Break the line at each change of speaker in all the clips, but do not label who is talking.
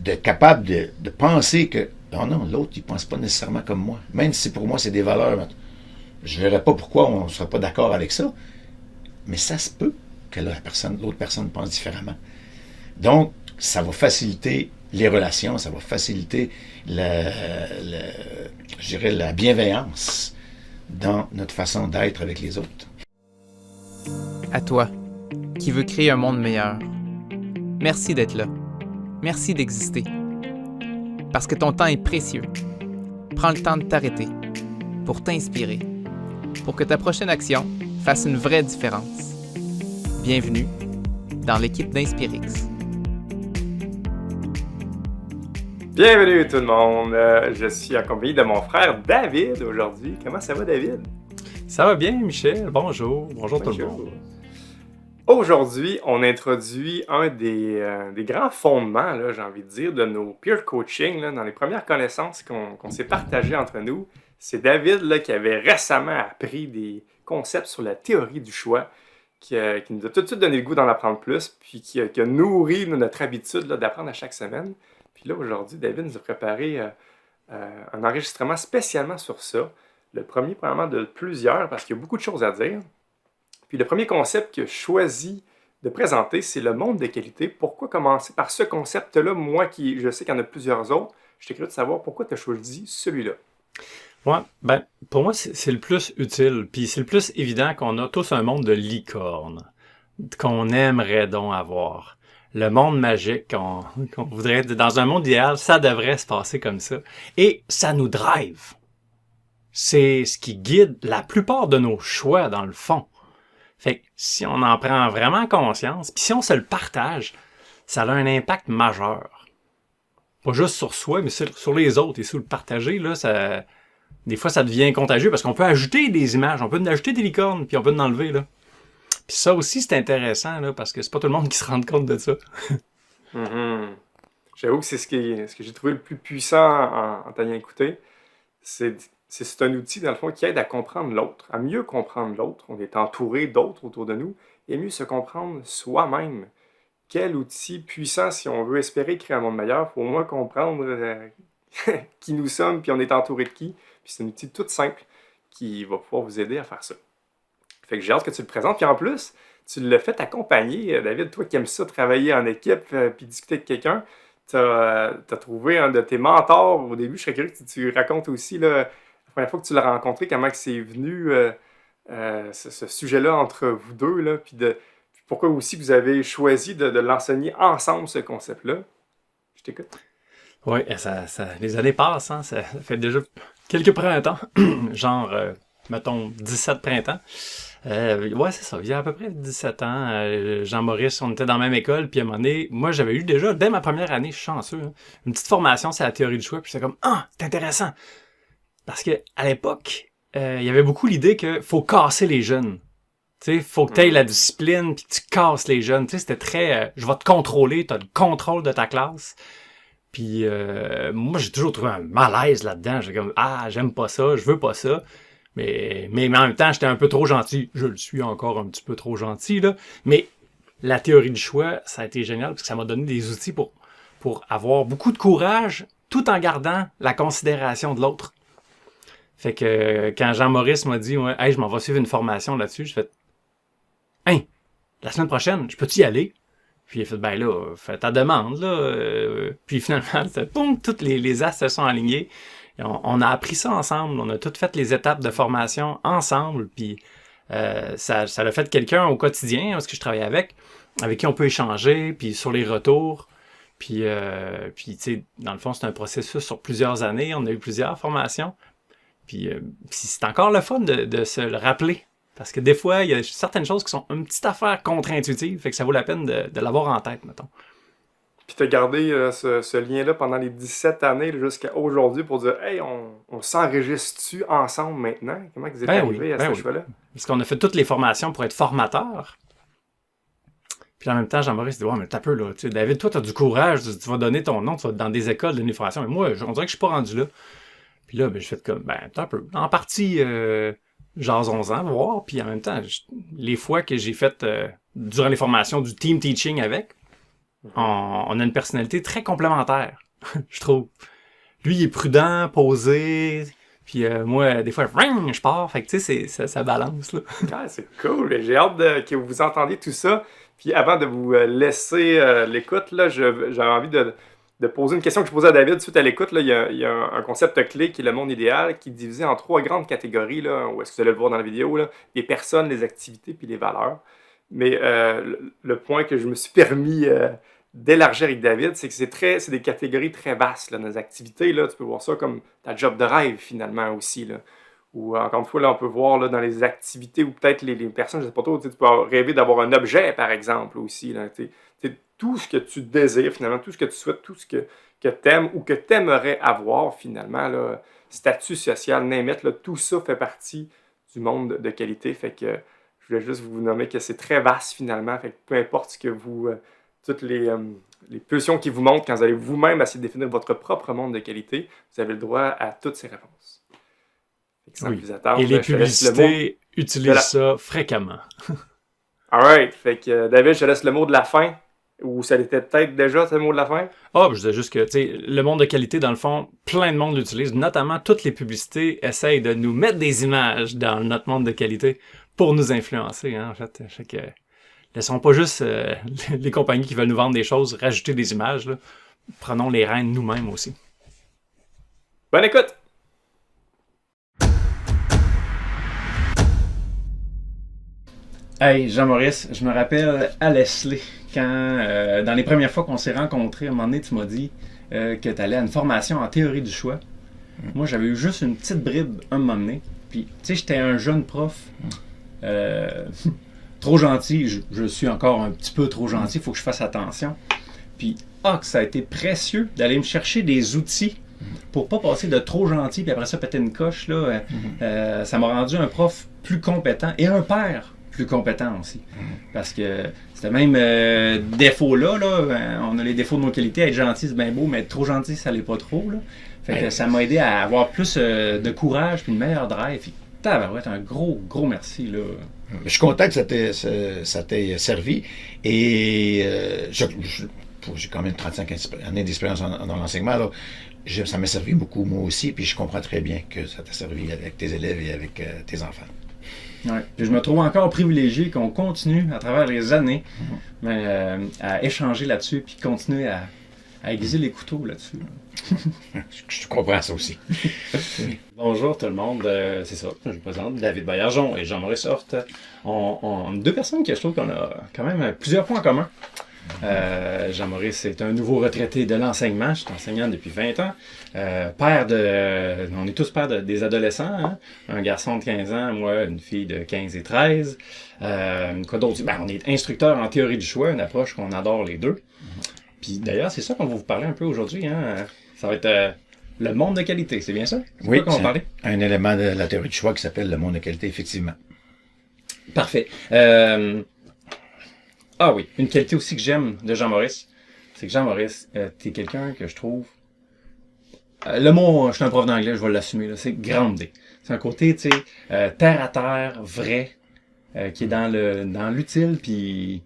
d'être capable de penser que non, l'autre, il pense pas nécessairement comme moi. Même si pour moi, c'est des valeurs, je verrais pas pourquoi on ne serait pas d'accord avec ça. Mais ça se peut que l'autre personne pense différemment. Donc, ça va faciliter les relations, ça va faciliter je dirais la bienveillance dans notre façon d'être avec les autres.
À toi, qui veux créer un monde meilleur. Merci d'être là. Merci d'exister. Parce que ton temps est précieux. Prends le temps de t'arrêter pour t'inspirer, pour que ta prochaine action fasse une vraie différence. Bienvenue dans l'équipe d'Inspirix.
Bienvenue tout le monde, je suis accompagné de mon frère David aujourd'hui. Comment ça va, David?
Ça va bien, Michel. Bonjour. Bonjour tout le monde.
Aujourd'hui, on introduit un des grands fondements, là, j'ai envie de dire, de nos peer coaching, là, dans les premières connaissances qu'on s'est partagées entre nous. C'est David là, qui avait récemment appris des concepts sur la théorie du choix, qui nous a tout de suite donné le goût d'en apprendre plus, puis qui a nourri notre habitude là, d'apprendre à chaque semaine. Puis là, aujourd'hui, David nous a préparé un enregistrement spécialement sur ça. Le premier, probablement, de plusieurs, parce qu'il y a beaucoup de choses à dire. Puis le premier concept qu'il a choisi de présenter, c'est le monde de qualité. Pourquoi commencer par ce concept-là? Moi, je sais qu'il y en a plusieurs autres, je suis curieux de savoir pourquoi tu as choisi celui-là.
Ouais, ben, pour moi, c'est le plus utile. Puis c'est le plus évident qu'on a tous un monde de licorne qu'on aimerait donc avoir. Le monde magique qu'on voudrait être. Dans un monde idéal, ça devrait se passer comme ça. Et ça nous drive. C'est ce qui guide la plupart de nos choix, dans le fond. Fait que si on en prend vraiment conscience, puis si on se le partage, ça a un impact majeur. Pas juste sur soi, mais sur les autres. Et sur le partager, là, des fois, ça devient contagieux parce qu'on peut ajouter des images, on peut ajouter des licornes, puis on peut en enlever, là. Puis ça aussi, c'est intéressant, là, parce que c'est pas tout le monde qui se rend compte de ça.
J'avoue que c'est ce que j'ai trouvé le plus puissant en t'ayant écouté. C'est un outil, dans le fond, qui aide à comprendre l'autre, à mieux comprendre l'autre. On est entouré d'autres autour de nous, et mieux se comprendre soi-même. Quel outil puissant, si on veut espérer créer un monde meilleur, il faut au moins comprendre qui nous sommes, puis on est entouré de qui. Puis c'est un outil tout simple qui va pouvoir vous aider à faire ça. Fait que j'ai hâte que tu le présentes. Puis en plus, tu l'as fait accompagner. David, toi qui aimes ça, travailler en équipe puis discuter avec quelqu'un, tu as trouvé un de tes mentors au début. Je serais curieux que tu racontes aussi là, la première fois que tu l'as rencontré, comment que c'est venu ce sujet-là entre vous deux, là, puis pourquoi aussi vous avez choisi de l'enseigner ensemble, ce concept-là. Je t'écoute.
Oui, les années passent, hein, ça fait déjà quelques printemps, genre, mettons, 17 printemps. Ouais, c'est ça, il y a à peu près 17 ans, Jean-Maurice, on était dans la même école, puis à un moment donné, moi j'avais eu déjà, dès ma première année, je suis chanceux, hein, une petite formation sur la théorie du choix, puis c'est comme, c'est intéressant! Parce que à l'époque, il y avait beaucoup l'idée qu'il faut casser les jeunes. Tu sais, faut que tu aies la discipline, puis que tu casses les jeunes. Tu sais, c'était très, je vais te contrôler, tu as le contrôle de ta classe. Puis moi, j'ai toujours trouvé un malaise là-dedans. J'ai comme, j'aime pas ça, je veux pas ça. Mais en même temps, j'étais un peu trop gentil. Je le suis encore un petit peu trop gentil, là. Mais la théorie du choix, ça a été génial parce que ça m'a donné des outils pour avoir beaucoup de courage tout en gardant la considération de l'autre. Fait que quand Jean-Maurice m'a dit « Hey, je m'en vais suivre une formation là-dessus », j'ai fait « Hein, la semaine prochaine, je peux-tu y aller? » Puis il a fait « Ben là, fais ta demande, là. » Puis finalement, toutes les astres se sont alignés. On a appris ça ensemble, on a toutes fait les étapes de formation ensemble, puis ça l'a fait quelqu'un au quotidien, parce que je travaille avec qui on peut échanger, puis sur les retours, puis tu sais, dans le fond, c'est un processus sur plusieurs années, on a eu plusieurs formations, puis c'est encore le fun de se le rappeler, parce que des fois, il y a certaines choses qui sont une petite affaire contre-intuitive, fait que ça vaut la peine de l'avoir en tête, mettons.
Puis tu as gardé ce lien-là pendant les 17 années jusqu'à aujourd'hui pour dire « Hey, on s'enregistre-tu ensemble maintenant? » Comment vous êtes arrivés à ce choix-là?
Parce qu'on a fait toutes les formations pour être formateur. Puis en même temps, Jean-Maurice dit « Ouais, mais t'as peu, là. Tu sais, David, toi, t'as du courage. Tu vas donner ton nom, tu vas dans des écoles de formation. Mais moi, on dirait que je suis pas rendu là. » Puis là, je fais comme « t'as peu. » En partie, jasons-en, voir. Puis en même temps, les fois que j'ai fait, durant les formations, du team teaching avec, On a une personnalité très complémentaire, je trouve. Lui, il est prudent, posé, puis moi, des fois, je pars. Fait que tu sais, ça balance, là.
Ah, c'est cool. J'ai hâte que vous entendiez tout ça. Puis avant de vous laisser l'écoute, là, j'avais envie de poser une question que je posais à David suite à l'écoute. Là. Il y a un concept clé qui est le monde idéal, qui est divisé en 3 grandes catégories, là, où est-ce que vous allez le voir dans la vidéo, là, les personnes, les activités, puis les valeurs. Mais le point que je me suis permis d'élargir avec David, c'est que c'est des catégories très vastes. Là. Nos activités, là, tu peux voir ça comme ta job de rêve, finalement, aussi. Là. Ou encore une fois, là, on peut voir là, dans les activités ou peut-être les personnes, je ne sais pas trop, tu peux rêver d'avoir un objet, par exemple, aussi. Là, tout ce que tu désires, finalement, tout ce que tu souhaites, tout ce que tu aimes ou que tu aimerais avoir, finalement, là, statut social, name it, là, tout ça fait partie du monde de qualité. Fait que je voulais juste vous nommer que c'est très vaste, finalement. Fait que peu importe ce que vous... toutes les pulsions qui vous montrent quand vous allez vous-même essayer de définir votre propre monde de qualité, vous avez le droit à toutes ces réponses.
Oui. Vous attendre, et les publicités utilisent ça fréquemment.
Alright. Fait que David, je te laisse le mot de la fin. Ou ça l'était peut-être déjà, ce mot de la fin?
Je disais juste que, tu sais, le monde de qualité, dans le fond, plein de monde l'utilise. Notamment, toutes les publicités essayent de nous mettre des images dans notre monde de qualité pour nous influencer, hein, en fait. Fait que, laissons pas juste les compagnies qui veulent nous vendre des choses rajouter des images, là. Prenons les rênes nous-mêmes aussi.
Bonne écoute!
Hey, Jean-Maurice, je me rappelle à Leslie, quand, dans les premières fois qu'on s'est rencontrés, à un moment donné, tu m'as dit que tu allais à une formation en théorie du choix. Moi, j'avais eu juste une petite bribe un moment donné. Puis, tu sais, j'étais un jeune prof, trop gentil. Je suis encore un petit peu trop gentil, il faut que je fasse attention. Puis, que ça a été précieux d'aller me chercher des outils pour pas passer de trop gentil, puis après ça, péter une coche. Là, ça m'a rendu un prof plus compétent et un père plus compétent aussi. Parce que c'était même défaut-là, on a les défauts de nos qualités, être gentil c'est bien beau, mais être trop gentil, ça l'est pas trop. Là. Fait que ça m'a aidé à avoir plus de courage puis une meilleure drive. Puis, tabarouette, un gros merci. Là.
Je suis content que ça t'ait servi. Et j'ai quand même 35 années d'expérience dans l'enseignement. Là. Ça m'a servi beaucoup, moi aussi, puis je comprends très bien que ça t'a servi avec tes élèves et avec tes enfants.
Ouais. Puis je me trouve encore privilégié qu'on continue à travers les années à échanger là-dessus puis continuer à aiguiser les couteaux là-dessus.
Je comprends ça aussi.
Bonjour tout le monde, c'est ça, je vous présente David Baillargeon et Jean-Maurice Horte. On deux personnes que je trouve qu'on a quand même plusieurs points en commun. Jean-Maurice est un nouveau retraité de l'enseignement, je suis enseignant depuis 20 ans, on est tous pères des adolescents, hein? Un garçon de 15 ans, moi une fille de 15 et 13, quoi d'autre? On est instructeur en théorie du choix, une approche qu'on adore les deux, puis d'ailleurs c'est ça qu'on va vous parler un peu aujourd'hui, hein? Ça va être le monde de qualité, c'est bien ça?
Oui, c'est un élément de la théorie du choix qui s'appelle le monde de qualité, effectivement.
Parfait. Ah oui, une qualité aussi que j'aime de Jean-Maurice, c'est que Jean-Maurice, t'es quelqu'un que je trouve... le mot, je suis un prof d'anglais, je vais l'assumer, là, c'est groundé. C'est un côté, tu sais, terre à terre, vrai, qui est dans l'utile, puis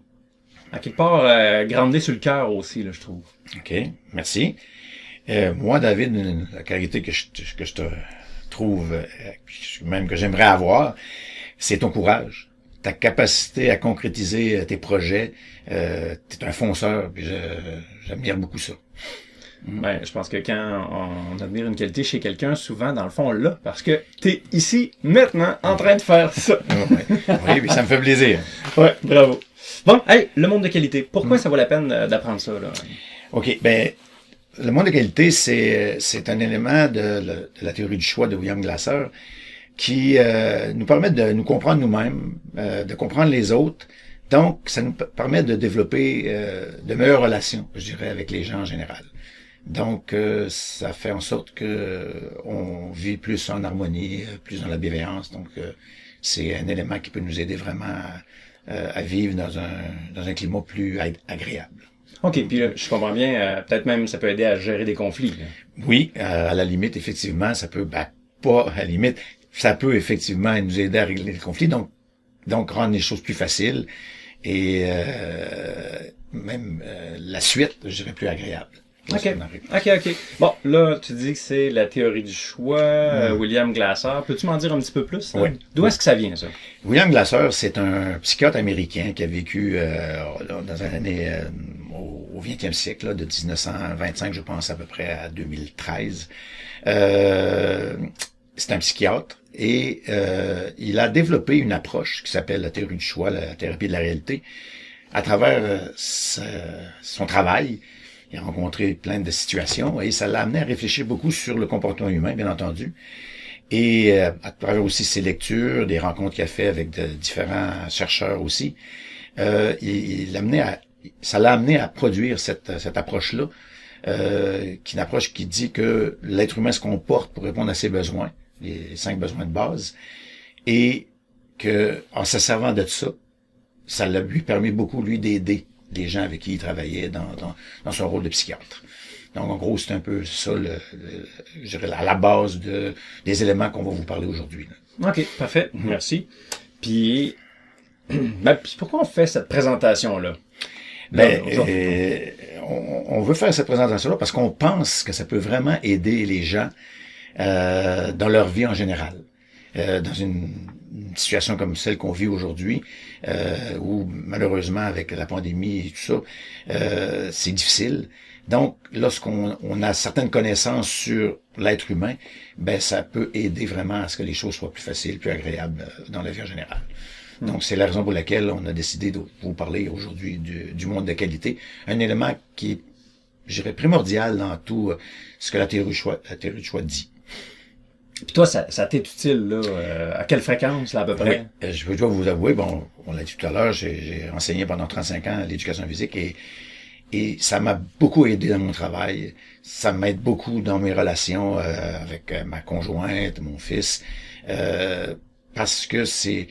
à quelque part, groundé sur le cœur aussi, là, je trouve.
OK, merci. Moi, David, la qualité que je te trouve, même que j'aimerais avoir, c'est ton courage. Ta capacité à concrétiser tes projets, t'es un fonceur, puis j'admire beaucoup ça.
Je pense que quand on admire une qualité chez quelqu'un, souvent, dans le fond, on l'a, parce que t'es ici, maintenant, en train de faire ça.
Oui, ça me fait plaisir.
Ouais, bravo. Bon, hey, le monde de qualité, pourquoi ça vaut la peine d'apprendre ça, là?
OK, le monde de qualité, c'est un élément de la théorie du choix de William Glasser, qui nous permet de nous comprendre nous-mêmes, de comprendre les autres. Donc, ça nous permet de développer de meilleures relations, je dirais, avec les gens en général. Donc, ça fait en sorte que on vit plus en harmonie, plus dans la bienveillance. Donc, c'est un élément qui peut nous aider vraiment à vivre dans un climat plus agréable.
OK, puis là, je comprends bien, peut-être même ça peut aider à gérer des conflits. Là.
Oui, à la limite, effectivement, ça peut, pas à la limite, ça peut effectivement nous aider à régler le conflit, donc rendre les choses plus faciles. Et même la suite, je dirais, plus agréable.
OK. Bon, là, tu dis que c'est la théorie du choix, William Glasser. Peux-tu m'en dire un petit peu plus?
Oui.
D'où est-ce que ça vient, ça?
William Glasser, c'est un psychiatre américain qui a vécu dans une année au 20e siècle, là, de 1925, je pense, à peu près à 2013. C'est un psychiatre et il a développé une approche qui s'appelle la théorie du choix, la thérapie de la réalité. À travers son travail, il a rencontré plein de situations et ça l'a amené à réfléchir beaucoup sur le comportement humain, bien entendu. Et à travers aussi ses lectures, des rencontres qu'il a fait avec de différents chercheurs aussi, ça l'a amené à produire cette approche-là, qui est une approche qui dit que l'être humain se comporte pour répondre à ses besoins, les 5 besoins de base, et que en se servant de ça l'a lui permis beaucoup, lui, d'aider les gens avec qui il travaillait dans son rôle de psychiatre. Donc, en gros, c'est un peu ça, je dirais, la base des éléments qu'on va vous parler aujourd'hui.
OK, parfait. Merci. Puis pourquoi on fait cette présentation-là?
On veut faire cette présentation-là parce qu'on pense que ça peut vraiment aider les gens dans leur vie en général. Dans une situation comme celle qu'on vit aujourd'hui, où malheureusement avec la pandémie et tout ça, c'est difficile. Donc, lorsqu'on a certaines connaissances sur l'être humain, ben ça peut aider vraiment à ce que les choses soient plus faciles, plus agréables dans la vie en général. Donc, c'est la raison pour laquelle on a décidé de vous parler aujourd'hui du monde de qualité, un élément qui est, je dirais, primordial dans tout ce que la théorie du choix dit.
Puis toi, ça t'est utile, là, à quelle fréquence, là, à peu près?
Oui, je dois vous avouer, bon, on l'a dit tout à l'heure, j'ai enseigné pendant 35 ans l'éducation physique et ça m'a beaucoup aidé dans mon travail. Ça m'aide beaucoup dans mes relations avec ma conjointe, mon fils, parce que c'est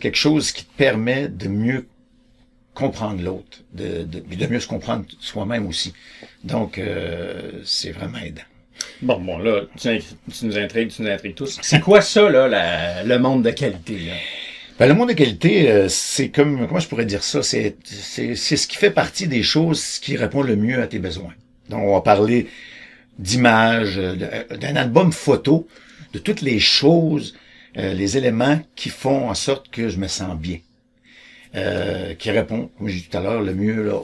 quelque chose qui te permet de mieux comprendre l'autre, de mieux se comprendre soi-même aussi. Donc, c'est vraiment aidant.
Bon, là, tu nous intrigues tous. C'est quoi ça, là, le monde de qualité, là?
Ben, le monde de qualité, c'est comment je pourrais dire ça? C'est ce qui fait partie des choses qui répondent le mieux à tes besoins. Donc, on va parler d'images, d'un album photo, de toutes les choses, les éléments qui font en sorte que je me sens bien. Qui répond, comme j'ai dit tout à l'heure, le mieux là,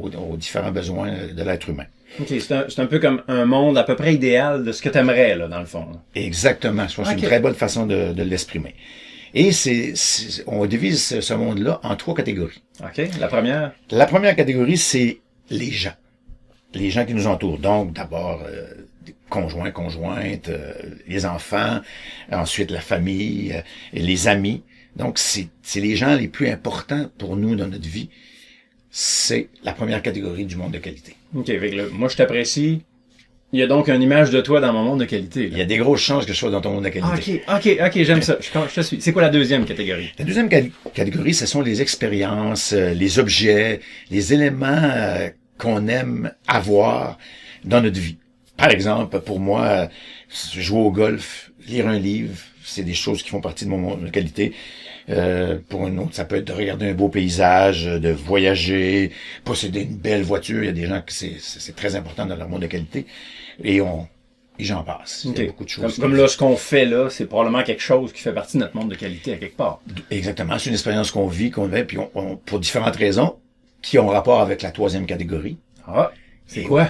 aux différents besoins de l'être humain.
OK, c'est un peu comme un monde à peu près idéal de ce que tu aimerais, là, dans le fond. Là.
Exactement. Je pense que c'est une très bonne façon de l'exprimer. Et on divise ce monde-là en 3 catégories.
OK, la première?
La première catégorie, c'est les gens. Les gens qui nous entourent. Donc, d'abord, conjoints, conjointes, les enfants, ensuite la famille, les amis. Donc, c'est les gens les plus importants pour nous dans notre vie. C'est la première catégorie du monde de qualité.
OK, avec moi je t'apprécie. Il y a donc une image de toi dans mon monde de qualité. Là.
Il y a des grosses chances que je sois dans ton monde de qualité.
OK, j'aime ça. Je te suis. C'est quoi la deuxième catégorie?
La deuxième catégorie, ce sont les expériences, les objets, les éléments qu'on aime avoir dans notre vie. Par exemple, pour moi, jouer au golf, lire un livre, c'est des choses qui font partie de mon monde de qualité. Pour un autre, ça peut être de regarder un beau paysage, de voyager, posséder une belle voiture. Il y a des gens que c'est très important dans leur monde de qualité. Et j'en passe.
Okay.
Il y a beaucoup de choses.
Comme là, ce qu'on fait là, c'est probablement quelque chose qui fait partie de notre monde de qualité à quelque part.
Exactement. C'est une expérience qu'on vit, puis pour différentes raisons, qui ont rapport avec la 3e catégorie.
Ah, c'est quoi?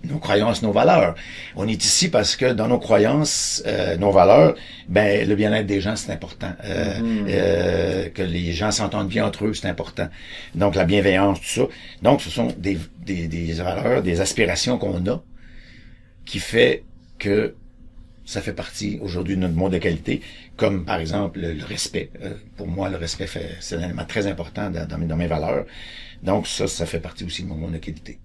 Nos croyances, nos valeurs. On est ici parce que dans nos croyances, nos valeurs, ben le bien-être des gens, c'est important. Que les gens s'entendent bien entre eux, c'est important. Donc la bienveillance, tout ça. Donc ce sont des valeurs, des aspirations qu'on a qui fait que ça fait partie aujourd'hui de notre monde de qualité, comme par exemple le respect. Pour moi, le respect c'est un élément très important dans mes valeurs. Donc ça fait partie aussi de mon monde de qualité.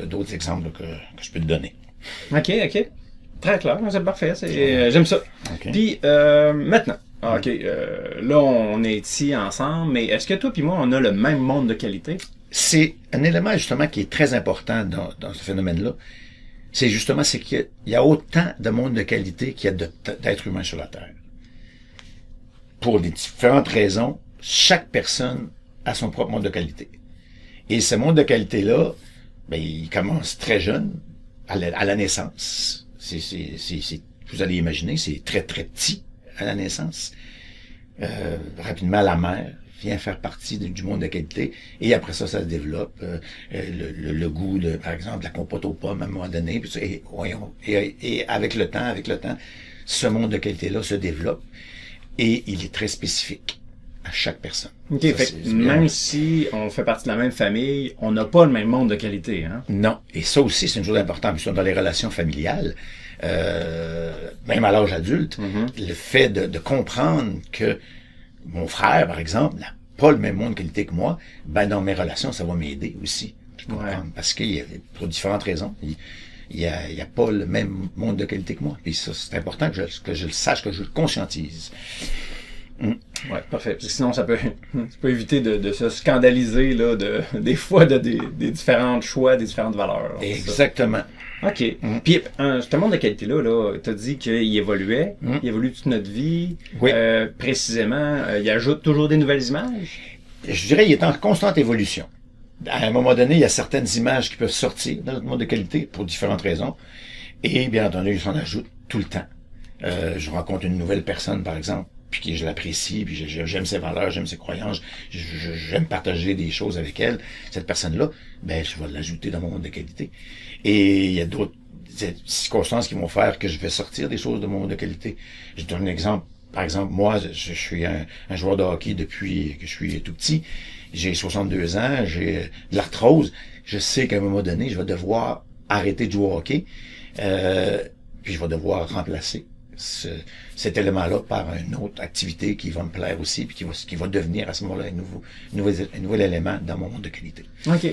D'autres exemples que je peux te donner.
OK. Très clair, c'est parfait. J'aime ça.
Okay.
Puis, maintenant, OK, là, on est ici ensemble, mais est-ce que toi et moi, on a le même monde de qualité?
C'est un élément, justement, qui est très important dans ce phénomène-là. C'est qu'il y a autant de monde de qualité qu'il y a d'êtres humains sur la Terre. Pour des différentes raisons, chaque personne à son propre monde de qualité. Et ce monde de qualité-là, ben, il commence très jeune, à la naissance. Vous allez imaginer, c'est très, très petit à la naissance. Rapidement, la mère vient faire partie du monde de qualité. Et après ça, ça se développe. Le goût, par exemple, de la compote aux pommes à un moment donné. Et avec le temps, ce monde de qualité-là se développe. Et il est très spécifique à chaque personne.
OK,
Ça,
fait que même si on fait partie de la même famille, on n'a pas le même monde de qualité, hein?
Non. Et ça aussi, c'est une chose importante. Puis dans les relations familiales, même à l'âge adulte, le fait de comprendre que mon frère, par exemple, n'a pas le même monde de qualité que moi, ben dans mes relations, ça va m'aider aussi. Parce qu'il pour différentes raisons, il y a pas le même monde de qualité que moi. Puis ça, c'est important que je le sache, que je le conscientise.
Ouais, parfait. Parce que sinon, ça peut éviter de se scandaliser là, des fois des différents choix, des différentes valeurs.
Exactement.
OK. Puis, ce monde de qualité-là, t'as dit qu'il évoluait. Il évolue toute notre vie.
Oui.
Précisément, il ajoute toujours des nouvelles images.
Je dirais qu'il est en constante évolution. À un moment donné, il y a certaines images qui peuvent sortir dans notre monde de qualité pour différentes raisons. Et bien entendu, il s'en ajoute tout le temps. Je rencontre une nouvelle personne, par exemple, puis que je l'apprécie, puis j'aime ses valeurs, j'aime ses croyances, j'aime partager des choses avec elle. Cette personne-là, ben je vais l'ajouter dans mon monde de qualité. Et il y a d'autres circonstances qui vont faire que je vais sortir des choses de mon monde de qualité. Je donne un exemple. Par exemple, moi, je suis un joueur de hockey depuis que je suis tout petit. J'ai 62 ans, j'ai de l'arthrose. Je sais qu'à un moment donné, je vais devoir arrêter de jouer au hockey. Puis je vais devoir remplacer cet élément-là par une autre activité qui va me plaire aussi, puis qui va devenir à ce moment-là un nouvel élément dans mon monde de qualité.
OK.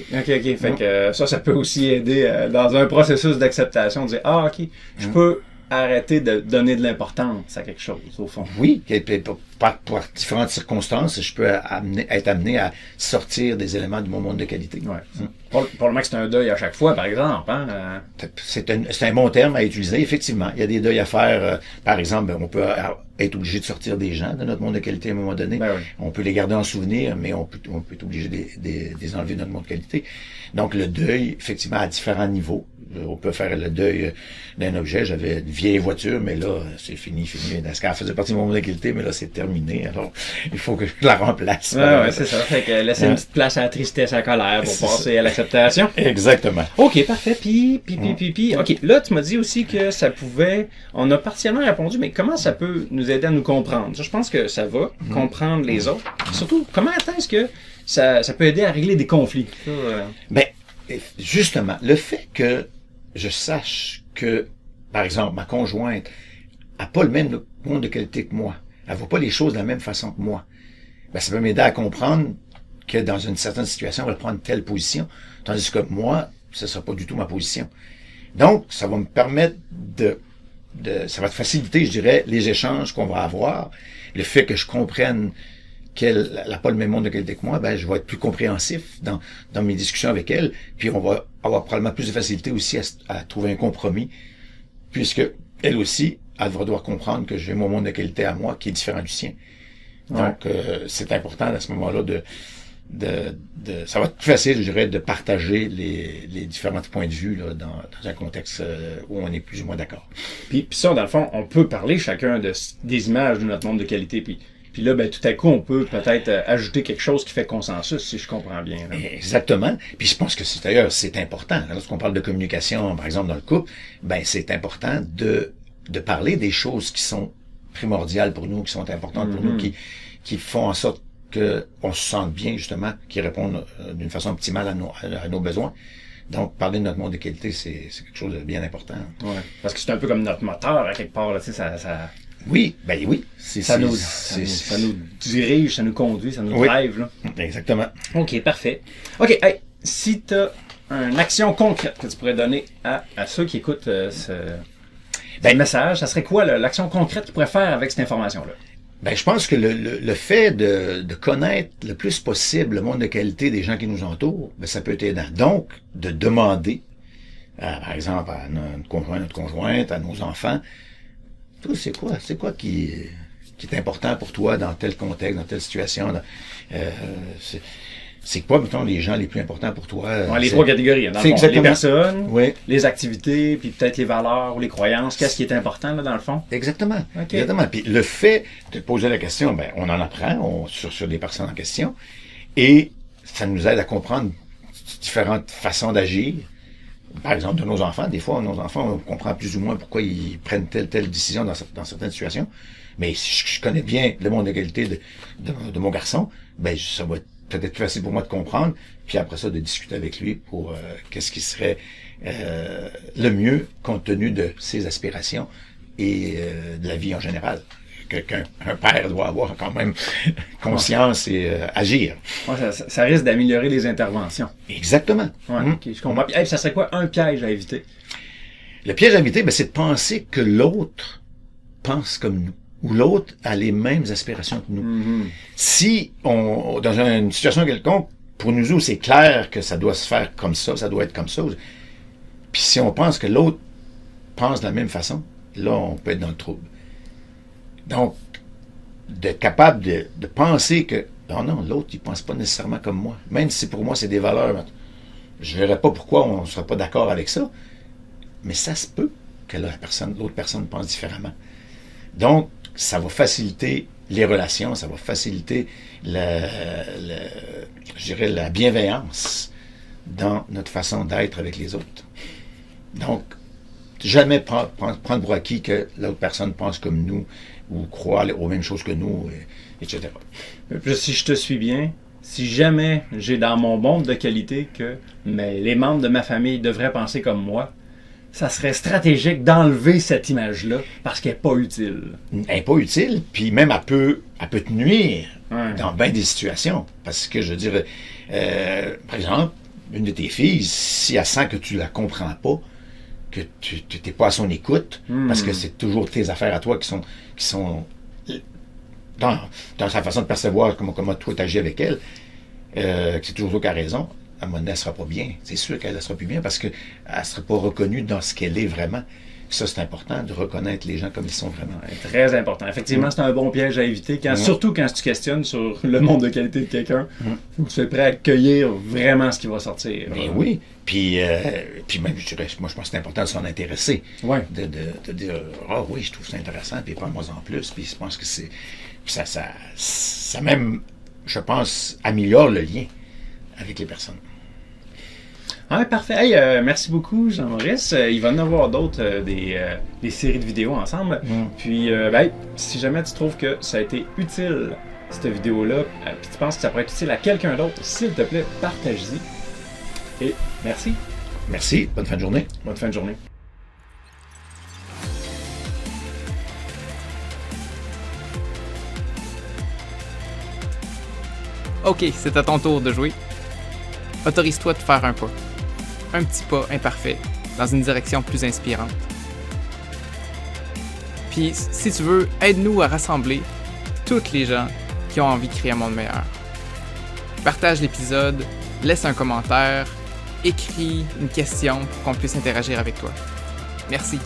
Fait que ça peut aussi aider dans un processus d'acceptation, de dire, OK, je peux arrêter de donner de l'importance à quelque chose, au fond.
Oui, pour différentes circonstances, je peux être amené à sortir des éléments de mon monde de qualité.
Ouais. Probablement que c'est un deuil à chaque fois, par exemple. Hein?
C'est un bon terme à utiliser, effectivement. Il y a des deuils à faire. Par exemple, on peut être obligé de sortir des gens de notre monde de qualité à un moment donné.
Ben oui.
On peut les garder en souvenir, mais on peut être obligé de les enlever de notre monde de qualité. Donc, le deuil, effectivement, à différents niveaux. On peut faire le deuil d'un objet. J'avais une vieille voiture, mais là, c'est fini. NASCAR faisait partie de mon monde de qualité, mais là, c'est terminé. Alors, il faut que je la remplace.
Ouais, c'est ça. Fait que laisser une petite place à la tristesse, à la colère pour passer à l'acceptation.
Exactement.
OK, parfait. Puis. OK, là, tu m'as dit aussi que ça pouvait... On a partiellement répondu, mais comment ça peut nous aider à nous comprendre? Ça, je pense que ça va, comprendre les autres. Surtout, comment est-ce que ça peut aider à régler des conflits?
Ben, justement, le fait que je sache que, par exemple, ma conjointe n'a pas le même monde de qualité que moi, elle voit pas les choses de la même façon que moi, ben, ça peut m'aider à comprendre que dans une certaine situation, elle va prendre telle position, tandis que moi, ce sera pas du tout ma position. Donc, ça va me permettre ça va faciliter, je dirais, les échanges qu'on va avoir, le fait que je comprenne qu'elle n'a pas le même monde de qualité que moi, ben je vais être plus compréhensif dans mes discussions avec elle, puis on va avoir probablement plus de facilité aussi à trouver un compromis, puisque elle aussi, elle va devoir comprendre que j'ai mon monde de qualité à moi qui est différent du sien. Donc, c'est important à ce moment-là ça va être plus facile, je dirais, de partager les différents points de vue là, dans un contexte où on est plus ou moins d'accord.
Puis ça, dans le fond, on peut parler chacun des images de notre monde de qualité, puis là, ben, tout à coup, on peut peut-être ajouter quelque chose qui fait consensus, si je comprends bien. Là.
Exactement. Puis je pense que c'est important. Lorsqu'on parle de communication, par exemple, dans le couple, ben, c'est important de parler des choses qui sont primordiales pour nous, qui sont importantes pour nous, qui font en sorte qu'on se sente bien, justement, qui répondent d'une façon optimale à nos besoins. Donc, parler de notre monde de qualité, c'est quelque chose de bien important.
Ouais. Parce que c'est un peu comme notre moteur, à quelque part, là, tu sais, ça...
Oui, ben oui.
Ça nous dirige, ça nous conduit, ça nous drive. Là.
Exactement.
OK, parfait. OK, hey, si tu as une action concrète que tu pourrais donner à ceux qui écoutent ce message, ça serait quoi l'action concrète qu'ils pourraient faire avec cette information-là?
Ben, je pense que le fait de connaître le plus possible le monde de qualité des gens qui nous entourent, ben, ça peut être aidant. Donc, de demander, par exemple, à notre conjointe, à nos enfants, c'est quoi qui qui est important pour toi dans tel contexte, dans telle situation. C'est quoi, mettons, les gens les plus importants pour toi?
Ouais, les trois catégories, dans le fond.
Exactement.
Les personnes,
Oui.
les activités, puis peut-être les valeurs ou les croyances. Qu'est-ce qui est important, là, dans le fond?
Exactement.
OK.
Exactement. Puis le fait de poser la question, ben, on en apprend sur des personnes en question, et ça nous aide à comprendre différentes façons d'agir. Par exemple, de nos enfants. Des fois, nos enfants, on comprend plus ou moins pourquoi ils prennent telle décision dans certaines situations. Mais si je connais bien le monde d'égalité de mon garçon, ben, ça va être peut-être plus facile pour moi de comprendre, puis après ça, de discuter avec lui pour qu'est-ce qui serait le mieux compte tenu de ses aspirations et de la vie en général. Qu'un père doit avoir quand même conscience et agir.
Ouais, ça risque d'améliorer les interventions.
Exactement.
Ouais, OK, je comprends. Puis, hey, ça serait quoi un piège à éviter?
Le piège à éviter, ben, c'est de penser que l'autre pense comme nous, ou l'autre a les mêmes aspirations que nous.
Mm-hmm.
Si dans une situation quelconque, pour nous autres, c'est clair que ça doit se faire comme ça doit être comme ça. Puis si on pense que l'autre pense de la même façon, là, on peut être dans le trouble. Donc, d'être capable de penser que, non, l'autre, il pense pas nécessairement comme moi. Même si pour moi, c'est des valeurs, je verrais pas pourquoi on ne serait pas d'accord avec ça. Mais ça se peut que l'autre personne pense différemment. Donc, ça va faciliter les relations, ça va faciliter je dirais la bienveillance dans notre façon d'être avec les autres. Donc, jamais prendre pour acquis que l'autre personne pense comme nous ou croit aux mêmes choses que nous, etc.
Puis, si je te suis bien, si jamais j'ai dans mon monde de qualité que les membres de ma famille devraient penser comme moi, ça serait stratégique d'enlever cette image-là parce qu'elle n'est pas utile.
Elle n'est pas utile, puis même elle peut te nuire dans bien des situations. Parce que, je veux dire, par exemple, une de tes filles, si elle sent que tu la comprends pas, que tu n'es pas à son écoute, parce que c'est toujours tes affaires à toi qui sont dans sa façon de percevoir comment toi t'agis avec elle, que c'est toujours toi qui as raison, à un moment donné, elle ne sera pas bien. C'est sûr qu'elle ne sera plus bien parce qu'elle ne sera pas reconnue dans ce qu'elle est vraiment. Ça, c'est important de reconnaître les gens comme ils sont vraiment.
Très important. Effectivement, c'est un bon piège à éviter, surtout quand tu questionnes sur le monde de qualité de quelqu'un. Faut que tu sois prêt à accueillir vraiment ce qui va sortir.
Mais oui. Puis même, je dirais, moi, je pense que c'est important de s'en intéresser.
Ouais.
De dire, oui, je trouve ça intéressant, puis prends-moi en plus. Puis je pense que ça même, je pense, améliore le lien avec les personnes.
Ah, parfait. Hey, merci beaucoup, Jean-Maurice. Il va y en avoir d'autres, des séries de vidéos ensemble. Puis, si jamais tu trouves que ça a été utile, cette vidéo-là, puis tu penses que ça pourrait être utile à quelqu'un d'autre, s'il te plaît, partage-y. Et merci.
Merci. Bonne fin de journée.
Bonne fin de journée.
OK, c'est à ton tour de jouer. Autorise-toi de faire un pas. Un petit pas imparfait dans une direction plus inspirante. Puis, si tu veux, aide-nous à rassembler toutes les gens qui ont envie de créer un monde meilleur. Partage l'épisode, laisse un commentaire, écris une question pour qu'on puisse interagir avec toi. Merci.